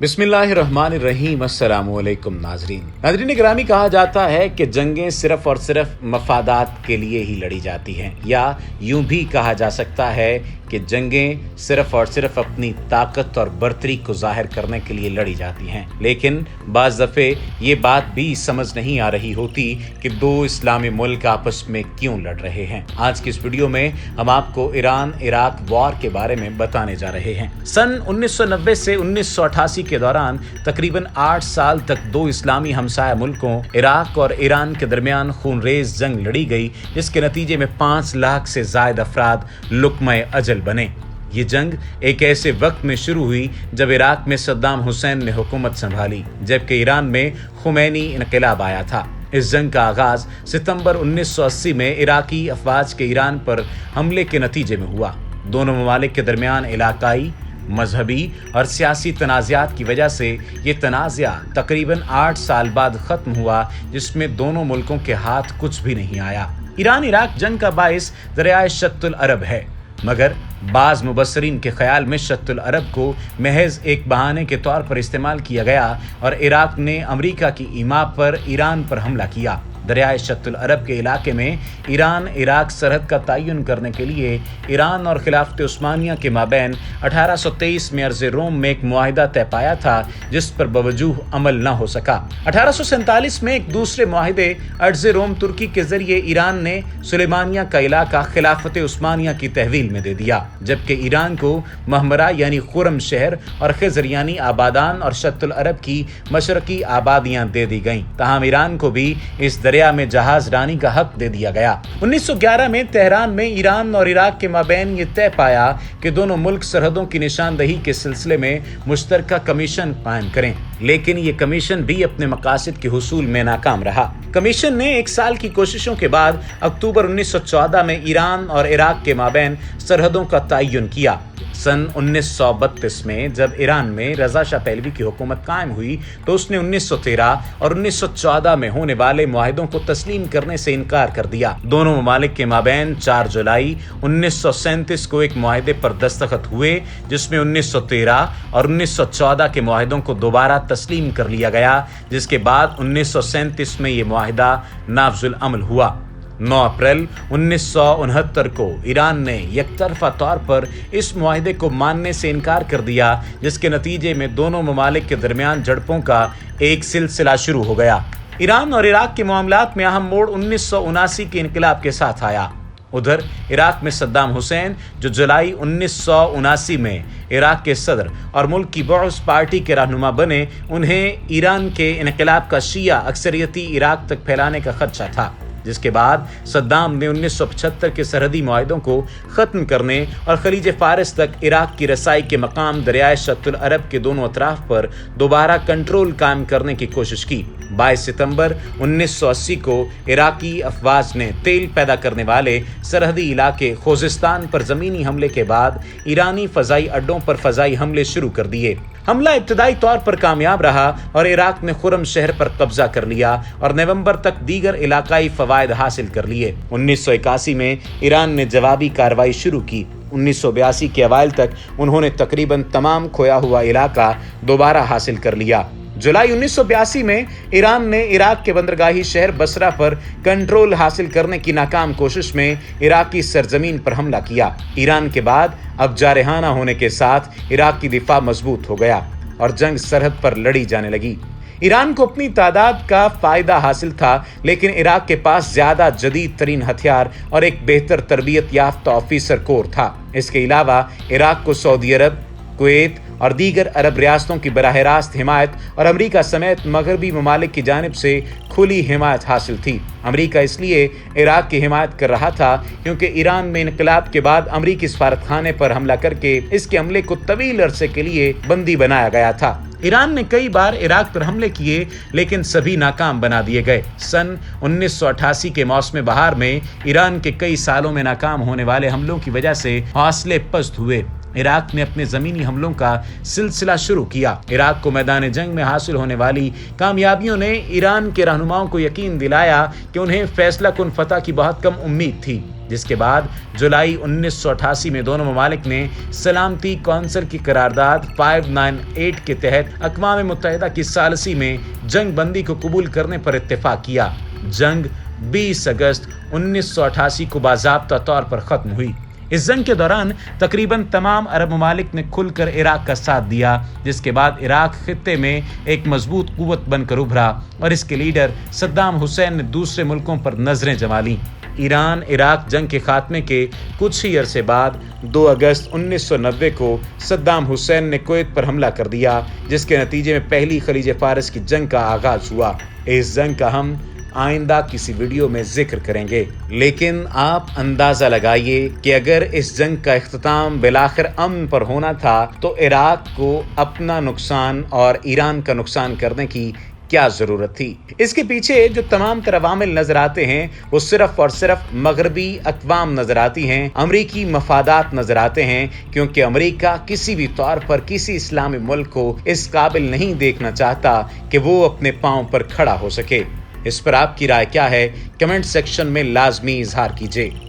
बिस्मिल्लाहिर्रहमानिर्रहीम। अस्सलामु अलैकुम नाजरीन ग्रामी, कहा जाता है कि जंगें सिर्फ और सिर्फ मफादात के लिए ही लड़ी जाती हैं, या यूं भी कहा जा सकता है कि जंगें सिर्फ और सिर्फ अपनी ताकत और बर्तरी को जाहिर करने के लिए लड़ी जाती हैं। लेकिन बाज़ दफ़े ये बात भी समझ नहीं आ रही होती कि दो इस्लामी मुल्क आपस में क्यों लड़ रहे हैं। आज की इस वीडियो में हम आपको ईरान इराक वॉर के बारे में बताने जा रहे हैं। सन 1990 से 1988 के दौरान तकरीबन 8 साल तक दो इस्लामी हमसाया मुल्कों इराक और ईरान के दरमियान खूनरेज जंग लड़ी गई, जिसके नतीजे में 5 लाख से ज़ायद अफराद लुक्मा अजल बने। ये जंग एक ऐसे वक्त में शुरू हुई जब इराक में सद्दाम हुसैन ने हुकूमत संभाली, जबकि ईरान में खुमैनी इनकलाब आया था। इस जंग का आगाज सितंबर 1980 में इराकी अफवाज के ईरान पर हमले के नतीजे में हुआ। दोनों ममालिक के दरमियान इलाकाई, मजहबी और सियासी तनाज़ात की वजह से ये तनाज़ा तकरीबन 8 साल बाद ख़त्म हुआ, जिसमें दोनों मुल्कों के हाथ कुछ भी नहीं आया। ईरान इराक जंग का बाइस दरियाए शत्तुल अरब है, मगर बाज़ मुबस्सरीन के ख्याल में शत्तुल अरब को महज एक बहाने के तौर पर इस्तेमाल किया गया और इराक ने अमरीका की ईमा पर ईरान पर हमला किया। दरियाए शत्तुल अरब के इलाके में ईरान इराक सरहद का तयन करने के लिए ईरान और खिलाफत उस्मानिया के माबैन 1823 में अर्ज़ रोम में एक मुआहिदा तय पाया था, जिस पर बवजूह अमल न हो सका। 1847 में एक दूसरे मुआहिदे अर्ज़ रोम तुर्की के जरिए ईरान ने सुलेमानिया का इलाका खिलाफत उस्मानिया की तहवील में दे दिया, जबकि ईरान को महमरा यानी खुरम शहर और खिज़र यानी आबादान और शत्तुल अरब की मशरकी आबादियां दे दी गईं। तमाम ईरान को भी इस दरिया में जहाज रानी का हक दे दिया गया। 1911 में तेहरान में ईरान और इराक के माबैन ये तय पाया कि दोनों मुल्क सरहदों की निशानदही के सिलसिले में मुश्तरका कमीशन कायम करें, लेकिन ये कमीशन भी अपने मकासद के हुसूल में नाकाम रहा। कमीशन ने 1 साल की कोशिशों के बाद अक्टूबर 1914 में ईरान और इराक के माबैन सरहदों का तयन किया। सन 1932 में जब ईरान में रज़ा शाह पहलवी की हुकूमत कायम हुई, तो उसने 1913 और 1914 में होने वाले मुआहिदों को तस्लीम करने से इनकार कर दिया। दोनों ममालिक के माबैन 4 जुलाई 1937 को एक मुआहिदे पर दस्तखत हुए, जिसमें 1913 और 1914 के मुआहिदों को दोबारा तस्लीम कर लिया गया, जिसके बाद 1937 में ये मुआहिदा नाफजुल अमल हुआ। 9 अप्रैल 1969 को ईरान ने यकतरफा तौर पर इस मुआहिदे को मानने से इनकार कर दिया, जिसके नतीजे में दोनों ममालिक के दरमियान झड़पों का एक सिलसिला शुरू हो गया। ईरान और इराक के मामलात में अहम मोड़ 1979 के इनकलाब के साथ आया। उधर इराक में सद्दाम हुसैन, जो जुलाई 1979 में इराक के सदर और मुल्क की बॉस पार्टी के रहनुमा बने, उन्हें ईरान के इनकलाब का शिया अक्सरियती इराक तक फैलाने का खदशा था, जिसके बाद सद्दाम ने 1975 के सरहदी मुआहिदों को ख़त्म करने और खलीज फारिस तक इराक की रसाई के मकाम दरियाए शत्तुल अरब के दोनों अतराफ पर दोबारा कंट्रोल कायम करने की कोशिश की। 22 सितंबर 1980 को इराकी अफवाज ने तेल पैदा करने वाले सरहदी इलाके खोजिस्तान पर ज़मीनी हमले के बाद ईरानी फ़ज़ाई अड्डों पर फ़ज़ाई हमले शुरू कर दिए। हमला इब्तदाई तौर पर कामयाब रहा और इराक ने खुरम शहर पर कब्जा कर लिया और नवंबर तक दीगर इलाकाई फवायद हासिल कर लिए। 1981 में ईरान ने जवाबी कार्रवाई शुरू की। 1982 के अवाइल तक उन्होंने तकरीबन तमाम खोया हुआ इलाका दोबारा हासिल कर लिया। जुलाई 1982 में ईरान ने इराक के बंदरगाही शहर बसरा पर कंट्रोल हासिल करने की नाकाम कोशिश में इराकी सरजमीन पर हमला किया। ईरान के बाद अब जारहाना होने के साथ इराक की दिफा मजबूत हो गया और जंग सरहद पर लड़ी जाने लगी। ईरान को अपनी तादाद का फायदा हासिल था, लेकिन इराक के पास ज्यादा जदीद तरीन हथियार और एक बेहतर तरबियत याफ्ता ऑफिसर कोर था। इसके अलावा इराक को सऊदी अरब, कुवैत और दीगर अरब रियासतों की बराह रास्त हिमायत और अमरीका समेत मगरबी ममालिक की जानिब से खुली हिमायत हासिल थी। अमरीका इसलिए इराक की हिमायत कर रहा था क्योंकि ईरान में इनकलाब के बाद अमरीकी सफारतखाने पर हमला करके इसके अमले को तवील अरसे के लिए बंदी बनाया गया था। ईरान ने कई बार इराक पर हमले किए, लेकिन सभी नाकाम बना दिए गए। सन 1988 के मौसम बहार में ईरान के कई सालों में नाकाम होने वाले हमलों की वजह से हौसले पस्त हुए। इराक ने अपने ज़मीनी हमलों का सिलसिला शुरू किया। इराक को मैदान जंग में हासिल होने वाली कामयाबियों ने ईरान के रहनुमाओं को यकीन दिलाया कि उन्हें फैसला कुन फतह की बहुत कम उम्मीद थी। जिसके बाद जुलाई 1988 में दोनों ममालिक ने सलामती कौंसिल की करारदाद 598 के तहत अक़वाम मुत्तहिदा की सालसी में जंग बंदी को कबूल करने पर इत्तेफाक किया। जंग 20 अगस्त 1988 को बाज़ाब्ता तौर पर ख़त्म हुई। इस जंग के दौरान तकरीबन तमाम अरब ममालिक ने खुलकर इराक का साथ दिया, जिसके बाद इराक खित्ते में एक मजबूत कुव्वत बनकर उभरा और इसके लीडर सद्दाम हुसैन ने दूसरे मुल्कों पर नजरें जमा लीं। ईरान इराक जंग के खात्मे के कुछ ही अरसे बाद 2 अगस्त 1990 को सद्दाम हुसैन ने कुवैत पर हमला कर दिया, जिसके नतीजे में पहली खलीज फारस की जंग का आगाज हुआ। इस जंग का हम आइंदा किसी वीडियो में जिक्र करेंगे, लेकिन आप अंदाजा लगाइए कि अगर इस जंग का इख्तिताम बिलाखिर अमन पर होना था तो इराक को अपना नुकसान और ईरान का नुकसान करने की क्या जरूरत थी। इसके पीछे जो तमाम तर अवामिल नजर आते हैं वो सिर्फ और सिर्फ मगरबी अक़वाम नजर आती हैं, अमरीकी मफादात नजर आते हैं, क्योंकि अमरीका किसी भी तौर पर किसी इस्लामी मुल्क को इस काबिल नहीं देखना चाहता कि वो अपने पांव पर खड़ा हो सके। इस पर आपकी राय क्या है? कमेंट सेक्शन में लाजमी इजहार कीजिए।